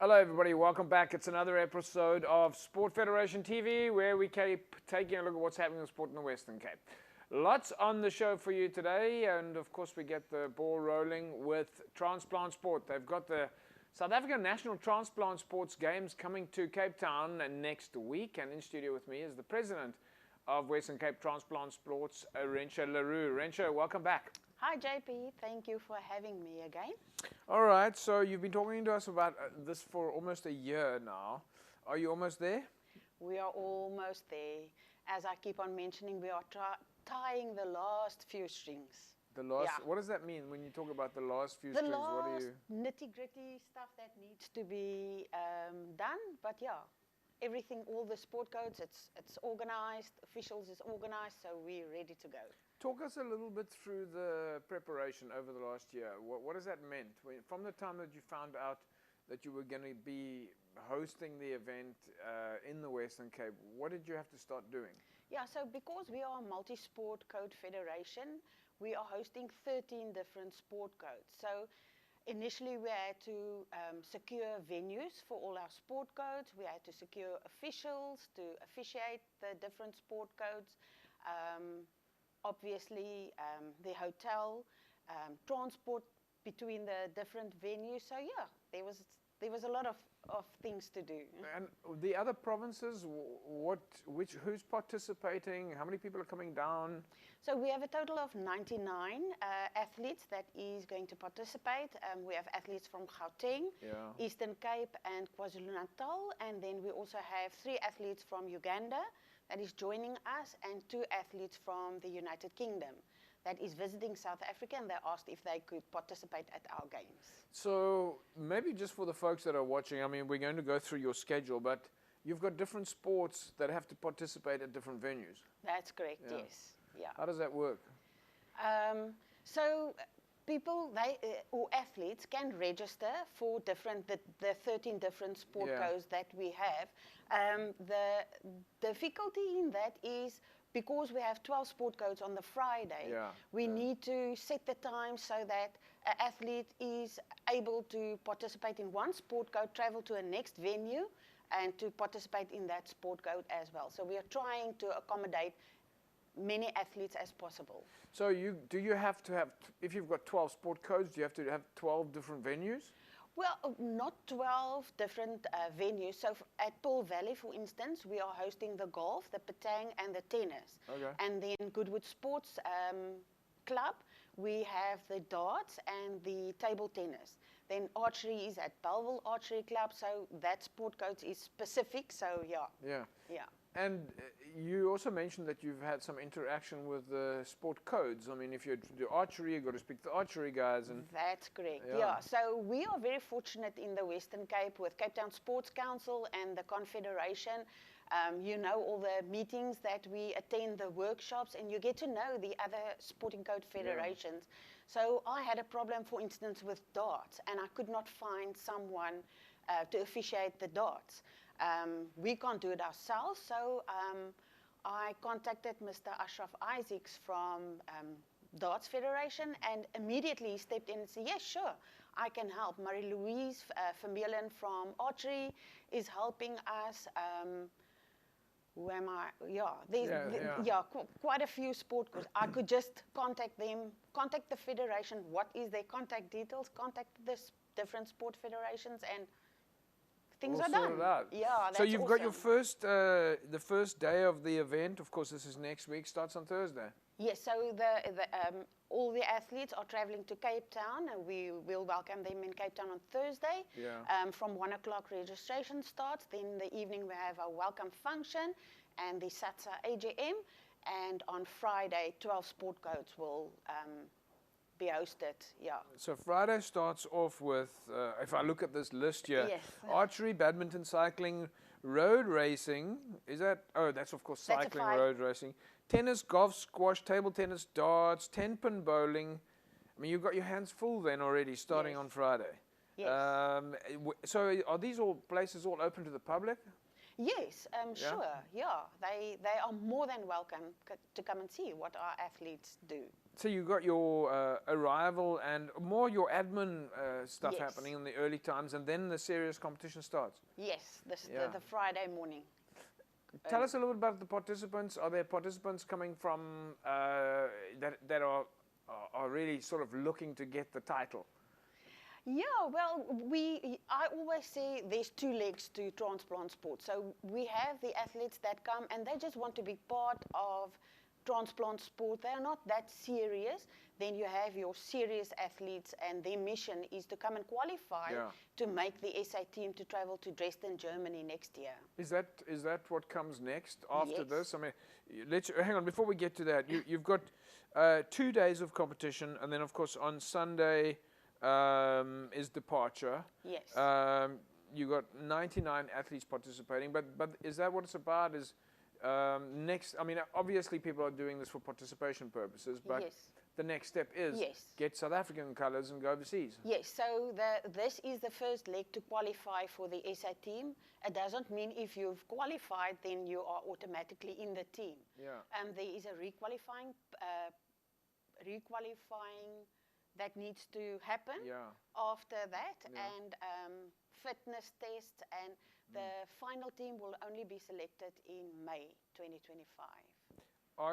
Hello everybody, welcome back. It's another episode of Sport Federation TV where we keep taking a look at what's happening in sport in the Western Cape. Lots on the show for you today, and of course we get the ball rolling with transplant sport. They've got the South African National Transplant Sports Games coming to Cape Town next week, and in studio with me is the president of Western Cape Transplant Sports, Rentia Le Roux. Rentia, welcome back. Hi JP, thank you for having me again. All right, so you've been talking to us about this for almost a year now. Are you almost there? We are almost there. As I keep on mentioning, we are tying the last few strings. The last. Yeah. What does that mean when you talk about the last few strings? The What last nitty-gritty stuff that needs to be done, but yeah. Everything, all the sport codes, it's organized, officials is organized, so we're ready to go. Talk us a little bit through the preparation over the last year. What has that meant? From the time that you found out that you were going to be hosting the event in the Western Cape, what did you have to start doing? Yeah, so because we are a multi-sport code federation, we are hosting 13 different sport codes. So initially, we had to secure venues for all our sport codes. We had to secure officials to officiate the different sport codes. Obviously, the hotel, transport between the different venues. So yeah, there was a lot of things to do. And the other provinces, who's participating? How many people are coming down? So we have a total of 99 athletes that is going to participate. We have athletes from Gauteng, Eastern Cape and KwaZulu-Natal. And then we also have 3 athletes from Uganda that is joining us and 2 athletes from the United Kingdom that is visiting South Africa, and they asked if they could participate at our games. So maybe just for the folks that are watching, I mean, we're going to go through your schedule, but you've got different sports that have to participate at different venues. That's correct, yes. Yeah. How does that work? So people, or athletes can register for the 13 different sport codes that we have. The difficulty in that is because we have 12 sport codes on the Friday, we need to set the time so that an athlete is able to participate in one sport code, travel to a next venue, and to participate in that sport code as well. So we are trying to accommodate many athletes as possible. So do you have to have, if you've got 12 sport codes, do you have to have 12 different venues? Well, not 12 different venues. So at Pearl Valley, for instance, we are hosting the golf, the petang, and the tennis. Okay. And then Goodwood Sports Club, we have the darts and the table tennis. Then archery is at Bellville Archery Club, so that sport code is specific, so yeah. And you also mentioned that you've had some interaction with the sport codes. I mean, if you do archery, you've got to speak to the archery guys. And that's correct, yeah. So we are very fortunate in the Western Cape with Cape Town Sports Council and the Confederation. You know all the meetings that we attend, the workshops, and you get to know the other sporting code federations. So I had a problem, for instance, with darts, and I could not find someone to officiate the darts. We can't do it ourselves, so I contacted Mr. Ashraf Isaacs from Darts Federation, and immediately stepped in and said, yes, sure, I can help. Marie-Louise Vermeulen from Archery is helping us. Who am I? Quite a few sport codes. I could just contact them, contact the federation, what is their contact details, contact the different sport federations, and things are done. Yeah, that's so you've got your first, the first day of the event. Of course, this is next week. Starts on Thursday. Yes. So all the athletes are traveling to Cape Town, and we will welcome them in Cape Town on Thursday. From 1 o'clock registration starts. Then in the evening we have a welcome function and the SATSA AGM. And on Friday, 12 sport codes will be hosted, So Friday starts off with, if I look at this list here, archery, badminton, cycling, road racing. Is that, that's of course cycling, road racing. Tennis, golf, squash, table tennis, darts, 10-pin bowling. I mean, you've got your hands full then already starting on Friday. Yes. So are these all places all open to the public? Yes, sure, They are more than welcome to come and see what our athletes do. So you got your arrival and more your admin stuff happening in the early times, and then the serious competition starts. Yes, the Friday morning. Tell us a little bit about the participants. Are there participants coming from that are really sort of looking to get the title? Yeah, well, I always say there's two legs to transplant sport. So we have the athletes that come and they just want to be part of transplant sport. They're not that serious. Then you have your serious athletes, and their mission is to come and qualify to make the SA team to travel to Dresden, Germany next year. Is that what comes next after this? I mean, hang on, before we get to that, you've got 2 days of competition, and then of course on Sunday is departure. Yes. You got 99 athletes participating, but is that what it's about? Is next? I mean, obviously people are doing this for participation purposes, but the next step is get South African colours and go overseas. Yes. So this is the first leg to qualify for the SA team. It doesn't mean if you've qualified, then you are automatically in the team. Yeah. There is a requalifying that needs to happen after that, and fitness tests, and the final team will only be selected in May 2025.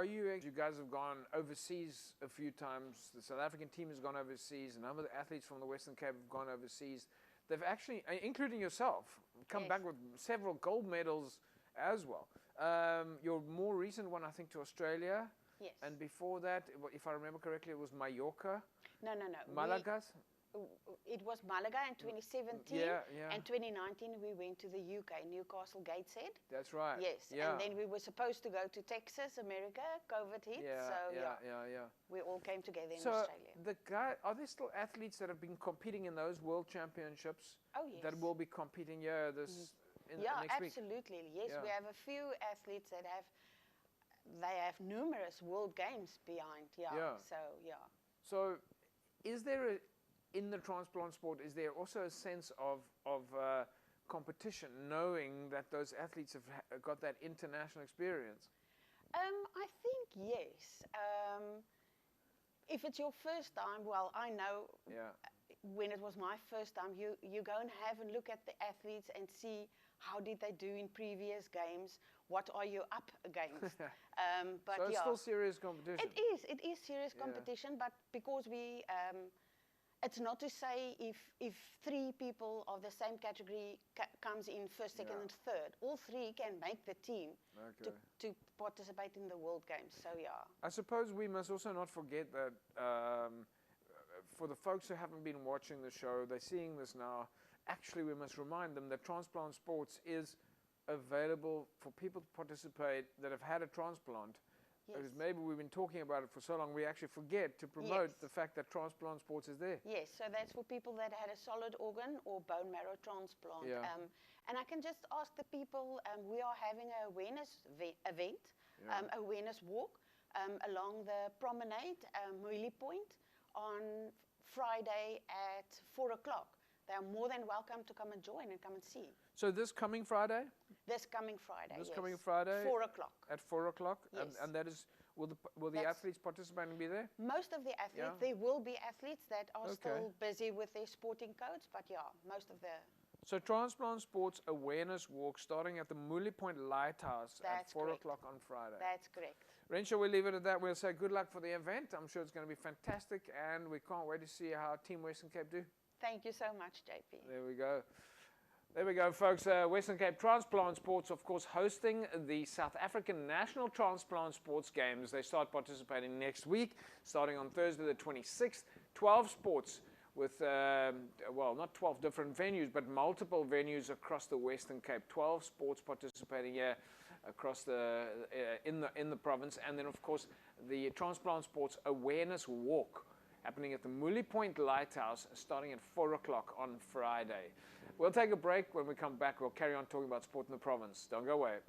You guys have gone overseas a few times. The South African team has gone overseas. A number of the athletes from the Western Cape have gone overseas. They've actually, including yourself, come back with several gold medals as well. Your more recent one, I think, to Australia. Yes. And before that, if I remember correctly, it was Mallorca. No. Malaga? It was Malaga in 2017. Yeah. And 2019 we went to the UK, Newcastle Gateshead. That's right. Yes. Yeah. And then we were supposed to go to Texas, America. COVID hit. Yeah. We all came together in Australia. Are there still athletes that have been competing in those world championships? Oh, yes. That will be competing next week? Absolutely. Yes, we have a few athletes that they have numerous world games behind. So is there in the transplant sport, is there also a sense of competition, knowing that those athletes have got that international experience? I think yes. If it's your first time, well, I know when it was my first time, you go and have a look at the athletes and see how did they do in previous games, what are you up against. But so it's still serious competition. It is serious competition, but because it's not to say if 3 people of the same category comes in first, second, and third. All 3 can make the team to participate in the World Games. So I suppose we must also not forget that for the folks who haven't been watching the show, they're seeing this now. Actually, we must remind them that transplant sports is available for people to participate that have had a transplant. Because maybe we've been talking about it for so long, we actually forget to promote the fact that transplant sports is there. Yes, so that's for people that had a solid organ or bone marrow transplant. And I can just ask the people, we are having an awareness event, awareness walk along the promenade, Moelie Point, on Friday at 4 o'clock. They are more than welcome to come and join and come and see. So this coming Friday? This coming Friday, This coming Friday? 4 o'clock. At 4 o'clock? Yes. And that is, will the athletes participating be there? Most of the athletes, there will be athletes that are still busy with their sporting codes, but most of the... So transplant sports awareness walk starting at the Moelie Point Lighthouse at 4 o'clock on Friday. That's correct. Rentia, we'll leave it at that. We'll say good luck for the event. I'm sure it's going to be fantastic, and we can't wait to see how Team Western Cape do. Thank you so much, JP. There we go. There we go, folks. Western Cape Transplant Sports, of course, hosting the South African National Transplant Sports Games. They start participating next week, starting on Thursday the 26th. 12 sports with, well, not 12 different venues, but multiple venues across the Western Cape. 12 sports participating here across in the province. And then, of course, the Transplant Sports Awareness Walk happening at the Moelie Point Lighthouse starting at 4 o'clock on Friday. We'll take a break. When we come back, we'll carry on talking about sport in the province. Don't go away.